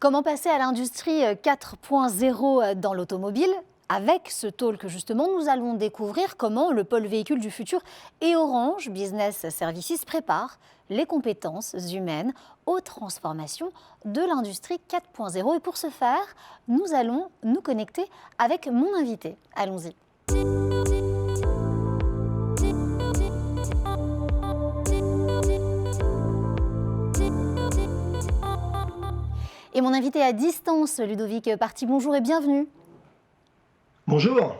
Comment passer à l'industrie 4.0 dans l'automobile? Avec ce talk, justement, nous allons découvrir comment le pôle véhicule du futur et Orange Business Services préparent les compétences humaines aux transformations de l'industrie 4.0. Et pour ce faire, nous allons nous connecter avec mon invité. Allons-y. Et mon invité à distance, Ludovic Parti, bonjour et bienvenue. Bonjour.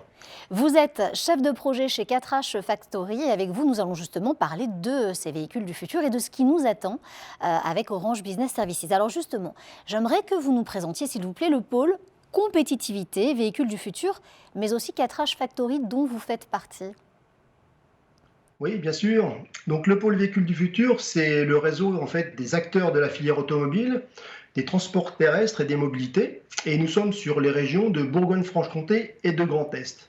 Vous êtes chef de projet chez 4H Factory et avec vous, nous allons justement parler de ces véhicules du futur et de ce qui nous attend avec Orange Business Services. Alors justement, j'aimerais que vous nous présentiez, s'il vous plaît, le pôle compétitivité, véhicules du futur, mais aussi 4H Factory dont vous faites partie. Oui, bien sûr. Donc le pôle véhicule du futur, c'est le réseau en fait des acteurs de la filière automobile, des transports terrestres et des mobilités. Et nous sommes sur les régions de Bourgogne-Franche-Comté et de Grand Est.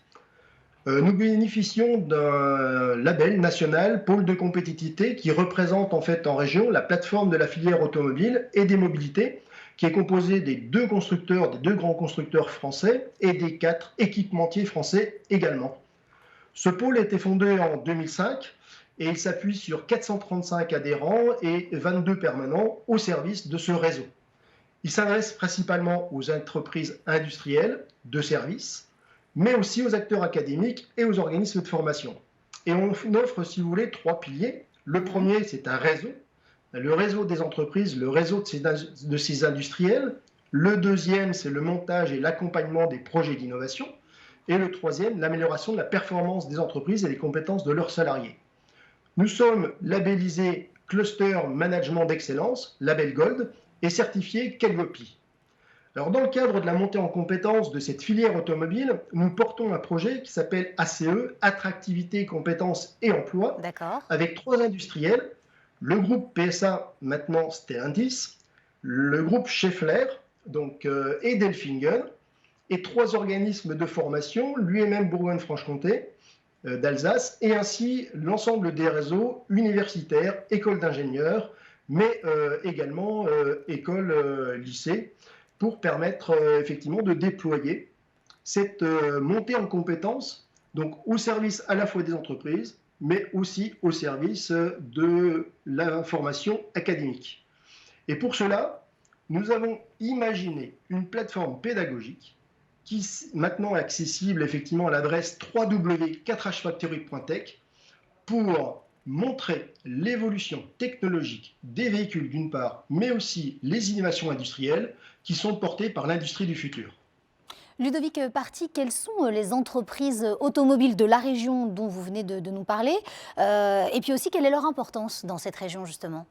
Nous bénéficions d'un label national pôle de compétitivité qui représente en fait en région la plateforme de la filière automobile et des mobilités, qui est composée des deux constructeurs, des deux grands constructeurs français et des 4 équipementiers français également. Ce pôle a été fondé en 2005 et il s'appuie sur 435 adhérents et 22 permanents au service de ce réseau. Il s'adresse principalement aux entreprises industrielles de services, mais aussi aux acteurs académiques et aux organismes de formation. Et on offre, si vous voulez, 3 piliers. Le premier, c'est un réseau, le réseau des entreprises, le réseau de ces industriels. Le deuxième, c'est le montage et l'accompagnement des projets d'innovation. Et le troisième, l'amélioration de la performance des entreprises et des compétences de leurs salariés. Nous sommes labellisés Cluster Management d'Excellence, label Gold, et certifiés Kelgopi. Alors, dans le cadre de la montée en compétences de cette filière automobile, nous portons un projet qui s'appelle ACE, Attractivité, Compétences et Emploi, avec 3 industriels, le groupe PSA, maintenant Stellantis, le groupe Schaeffler et Delfingen, et 3 organismes de formation, l'UMM Bourgogne-Franche-Comté, d'Alsace, et ainsi l'ensemble des réseaux universitaires, écoles d'ingénieurs, mais également écoles, lycées, pour permettre effectivement de déployer cette montée en compétences, donc au service à la fois des entreprises, mais aussi au service de la formation académique. Et pour cela, nous avons imaginé une plateforme pédagogique qui maintenant est accessible effectivement à l'adresse www.4hfactory.tech pour montrer l'évolution technologique des véhicules d'une part, mais aussi les innovations industrielles qui sont portées par l'industrie du futur. Ludovic Parti, quelles sont les entreprises automobiles de la région dont vous venez de nous parler et puis aussi, quelle est leur importance dans cette région justement?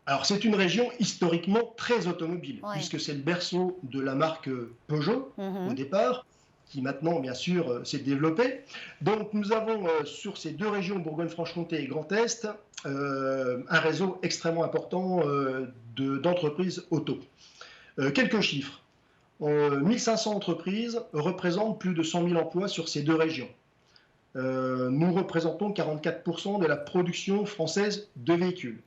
Alors, c'est une région historiquement très automobile, puisque c'est le berceau de la marque Peugeot au départ, qui maintenant, bien sûr, s'est développée. Donc, nous avons sur ces 2 régions, Bourgogne-Franche-Comté et Grand Est, un réseau extrêmement important d'entreprises auto. Quelques chiffres. 1500 entreprises représentent plus de 100 000 emplois sur ces 2 régions. Nous représentons 44% de la production française de véhicules.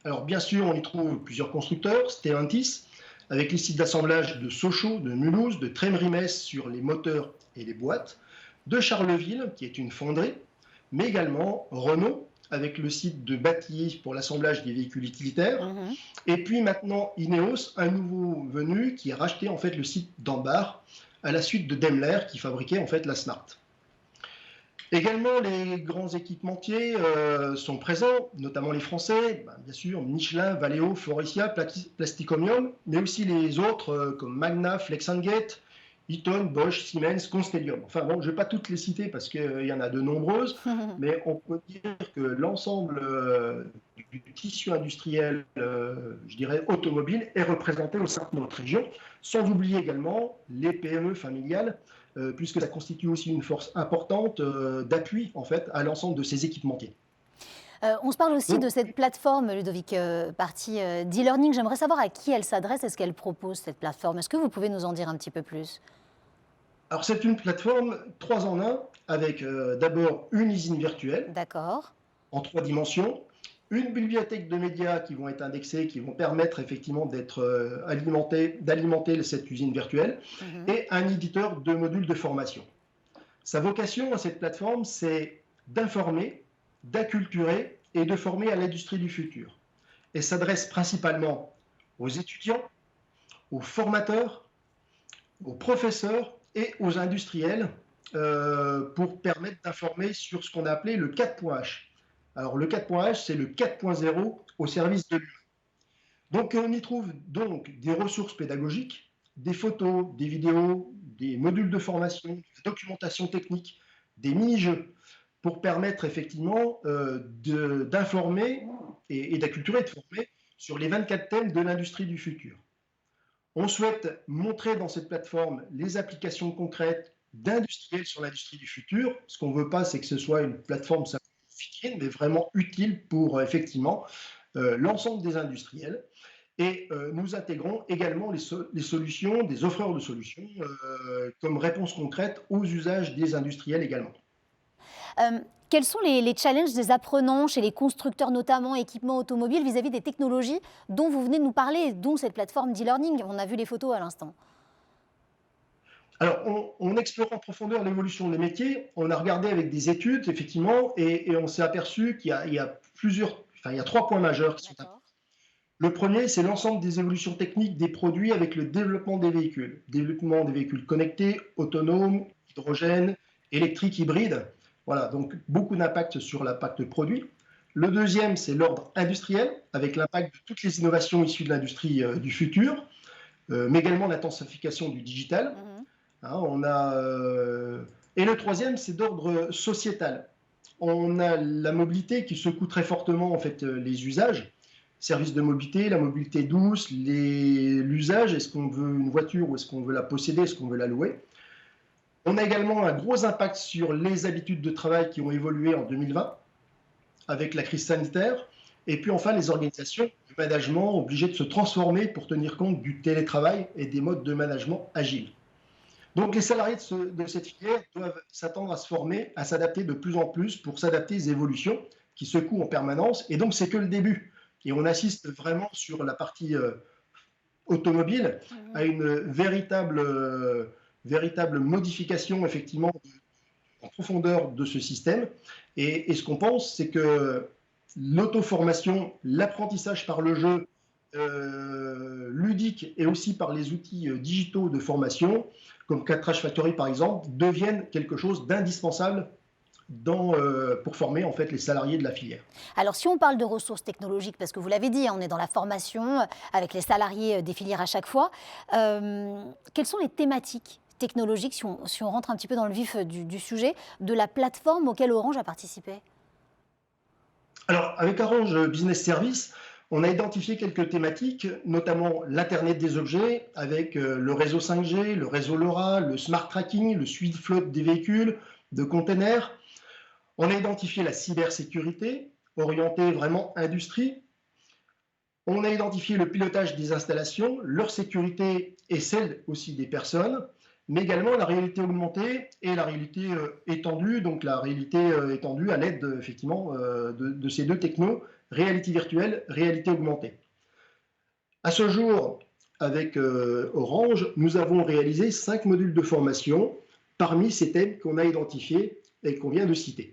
Alors, bien sûr, on y trouve plusieurs constructeurs, Stellantis, avec les sites d'assemblage de Sochaux, de Mulhouse, de Trémery-Metz sur les moteurs et les boîtes, de Charleville, qui est une fonderie, mais également Renault, avec le site de Batilly pour l'assemblage des véhicules utilitaires, et puis maintenant Ineos, un nouveau venu qui a racheté en fait le site d'Ambach à la suite de Daimler qui fabriquait en fait la Smart. Également, les grands équipementiers sont présents, notamment les Français, bien sûr, Michelin, Valeo, Faurecia, Plasticomium, mais aussi les autres comme Magna, Flex&Gate, Eaton, Bosch, Siemens, Constellium. Enfin bon, je ne vais pas toutes les citer parce qu'il y en a de nombreuses, mais on peut dire que l'ensemble du tissu industriel, je dirais automobile, est représenté au sein de notre région, sans oublier également les PME familiales, puisque ça constitue aussi une force importante d'appui en fait à l'ensemble de ces équipementiers. On se parle aussi de cette plateforme, Ludovic Parti, d'e-learning. J'aimerais savoir à qui elle s'adresse et ce qu'elle propose, cette plateforme. Est-ce que vous pouvez nous en dire un petit peu plus? Alors, c'est une plateforme 3 en 1 avec d'abord une usine virtuelle en 3 dimensions, une bibliothèque de médias qui vont être indexés, qui vont permettre effectivement d'alimenter cette usine virtuelle, et un éditeur de modules de formation. Sa vocation à cette plateforme, c'est d'informer, d'acculturer et de former à l'industrie du futur. Elle s'adresse principalement aux étudiants, aux formateurs, aux professeurs et aux industriels pour permettre d'informer sur ce qu'on a appelé le 4.H. Alors le 4.H, c'est le 4.0 au service de l'humain. Donc on y trouve donc des ressources pédagogiques, des photos, des vidéos, des modules de formation, des documentations techniques, des mini-jeux pour permettre effectivement d'informer et d'acculturer et de former sur les 24 thèmes de l'industrie du futur. On souhaite montrer dans cette plateforme les applications concrètes d'industriels sur l'industrie du futur. Ce qu'on ne veut pas, c'est que ce soit une plateforme vitrine, mais vraiment utile pour effectivement l'ensemble des industriels. Et nous intégrons également les solutions, des offreurs de solutions, comme réponse concrète aux usages des industriels également. Quels sont les challenges des apprenants chez les constructeurs, notamment équipements automobiles, vis-à-vis des technologies dont vous venez de nous parler, dont cette plateforme d'e-learning? On a vu les photos à l'instant. Alors, on explore en profondeur l'évolution des métiers. On a regardé avec des études, effectivement, et on s'est aperçu qu'il y a trois points majeurs qui sont importants. Le premier, c'est l'ensemble des évolutions techniques des produits avec le développement des véhicules. Développement des véhicules connectés, autonomes, hydrogène, électriques, hybrides. Voilà, donc beaucoup d'impact sur l'impact produit. Le deuxième, c'est l'ordre industriel, avec l'impact de toutes les innovations issues de l'industrie du futur, mais également l'intensification du digital. Hein, et le troisième, c'est d'ordre sociétal. On a la mobilité qui secoue très fortement en fait, les usages. Services de mobilité, la mobilité douce, l'usage, est-ce qu'on veut une voiture ou est-ce qu'on veut la posséder, est-ce qu'on veut la louer. On a également un gros impact sur les habitudes de travail qui ont évolué en 2020 avec la crise sanitaire. Et puis enfin, les organisations du management obligées de se transformer pour tenir compte du télétravail et des modes de management agiles. Donc les salariés de cette filière doivent s'attendre à se former, à s'adapter de plus en plus pour s'adapter aux évolutions qui secouent en permanence. Et donc c'est que le début. Et on assiste vraiment sur la partie automobile à une véritable modification effectivement en profondeur de ce système. Et ce qu'on pense, c'est que l'auto-formation, l'apprentissage par le jeu ludique et aussi par les outils digitaux de formation, comme Catrash Factory par exemple, deviennent quelque chose d'indispensable pour former en fait les salariés de la filière. Alors si on parle de ressources technologiques, parce que vous l'avez dit, on est dans la formation avec les salariés des filières à chaque fois, quelles sont les thématiques technologiques, si on rentre un petit peu dans le vif du sujet, de la plateforme auquel Orange a participé? Alors avec Orange Business Services, on a identifié quelques thématiques, notamment l'Internet des objets, avec le réseau 5G, le réseau LoRa, le smart tracking, le suivi de flotte des véhicules, de containers. On a identifié la cybersécurité, orientée vraiment industrie. On a identifié le pilotage des installations, leur sécurité et celle aussi des personnes, mais également la réalité augmentée et la réalité étendue, donc la réalité étendue à l'aide effectivement de ces deux technos, réalité virtuelle, réalité augmentée. À ce jour, avec Orange, nous avons réalisé 5 modules de formation parmi ces thèmes qu'on a identifiés et qu'on vient de citer.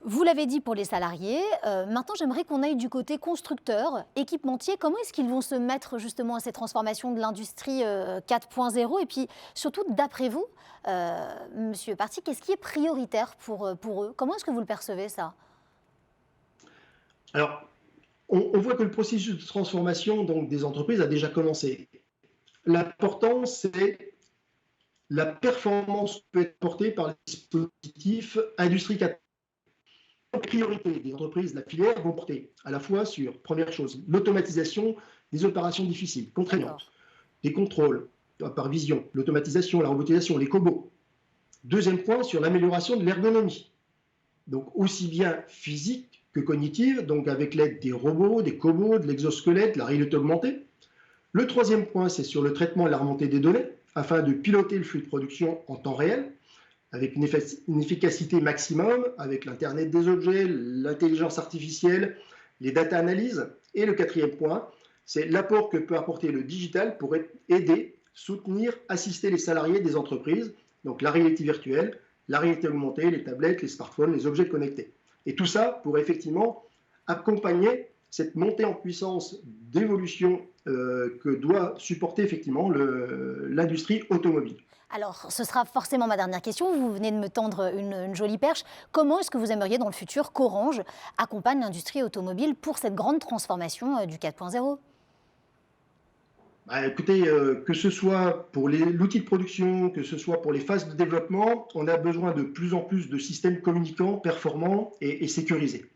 Vous l'avez dit pour les salariés, maintenant j'aimerais qu'on aille du côté constructeur, équipementier. Comment est-ce qu'ils vont se mettre justement à ces transformations de l'industrie 4.0? Et puis surtout, d'après vous, Monsieur Parti, qu'est-ce qui est prioritaire pour eux? Comment est-ce que vous le percevez ça? Alors, on voit que le processus de transformation donc, des entreprises a déjà commencé. L'important, c'est la performance qui peut être portée par les dispositifs Industrie 4.0. Les priorités des entreprises de la filière vont porter à la fois sur, première chose, l'automatisation des opérations difficiles, contraignantes, les contrôles par vision, l'automatisation, la robotisation, les cobots. Deuxième point, sur l'amélioration de l'ergonomie, donc aussi bien physique que cognitive, donc avec l'aide des robots, des cobots, de l'exosquelette, la réalité augmentée. Le troisième point, c'est sur le traitement et la remontée des données, afin de piloter le flux de production en temps réel. avec une efficacité maximum, avec l'Internet des objets, l'intelligence artificielle, les data analyses. Et le quatrième point, c'est l'apport que peut apporter le digital pour aider, soutenir, assister les salariés des entreprises, donc la réalité virtuelle, la réalité augmentée, les tablettes, les smartphones, les objets connectés. Et tout ça pour effectivement accompagner cette montée en puissance d'évolution que doit supporter effectivement l'industrie automobile. Alors, ce sera forcément ma dernière question. Vous venez de me tendre une jolie perche. Comment est-ce que vous aimeriez dans le futur qu'Orange accompagne l'industrie automobile pour cette grande transformation du 4.0 ? Bah, écoutez, que ce soit pour l'outil de production, que ce soit pour les phases de développement, on a besoin de plus en plus de systèmes communicants, performants et sécurisés.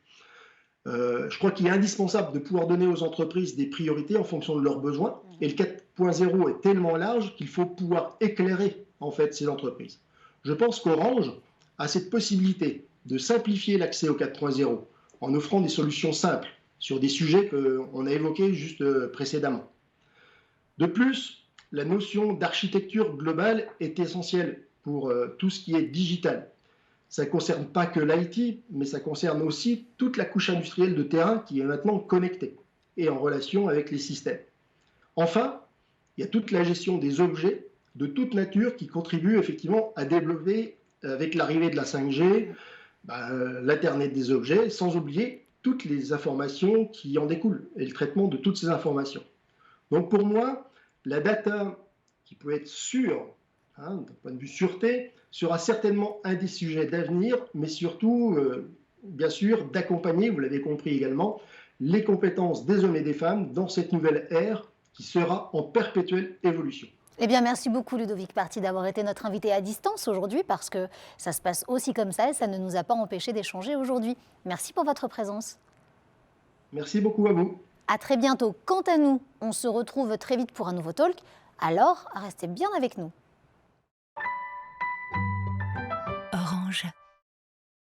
Je crois qu'il est indispensable de pouvoir donner aux entreprises des priorités en fonction de leurs besoins. Et le 4.0 est tellement large qu'il faut pouvoir éclairer en fait ces entreprises. Je pense qu'Orange a cette possibilité de simplifier l'accès au 4.0 en offrant des solutions simples sur des sujets qu'on a évoqués juste précédemment. De plus, la notion d'architecture globale est essentielle pour tout ce qui est digital. Ça ne concerne pas que l'IT, mais ça concerne aussi toute la couche industrielle de terrain qui est maintenant connectée et en relation avec les systèmes. Enfin, il y a toute la gestion des objets de toute nature qui contribue effectivement à développer, avec l'arrivée de la 5G, l'Internet des objets, sans oublier toutes les informations qui en découlent et le traitement de toutes ces informations. Donc pour moi, la data qui peut être sûre, d'un point de vue sûreté, sera certainement un des sujets d'avenir, mais surtout, bien sûr, d'accompagner, vous l'avez compris également, les compétences des hommes et des femmes dans cette nouvelle ère qui sera en perpétuelle évolution. Eh bien, merci beaucoup Ludovic Party d'avoir été notre invité à distance aujourd'hui parce que ça se passe aussi comme ça et ça ne nous a pas empêché d'échanger aujourd'hui. Merci pour votre présence. Merci beaucoup à vous. À très bientôt. Quant à nous, on se retrouve très vite pour un nouveau talk. Alors, restez bien avec nous. Orange.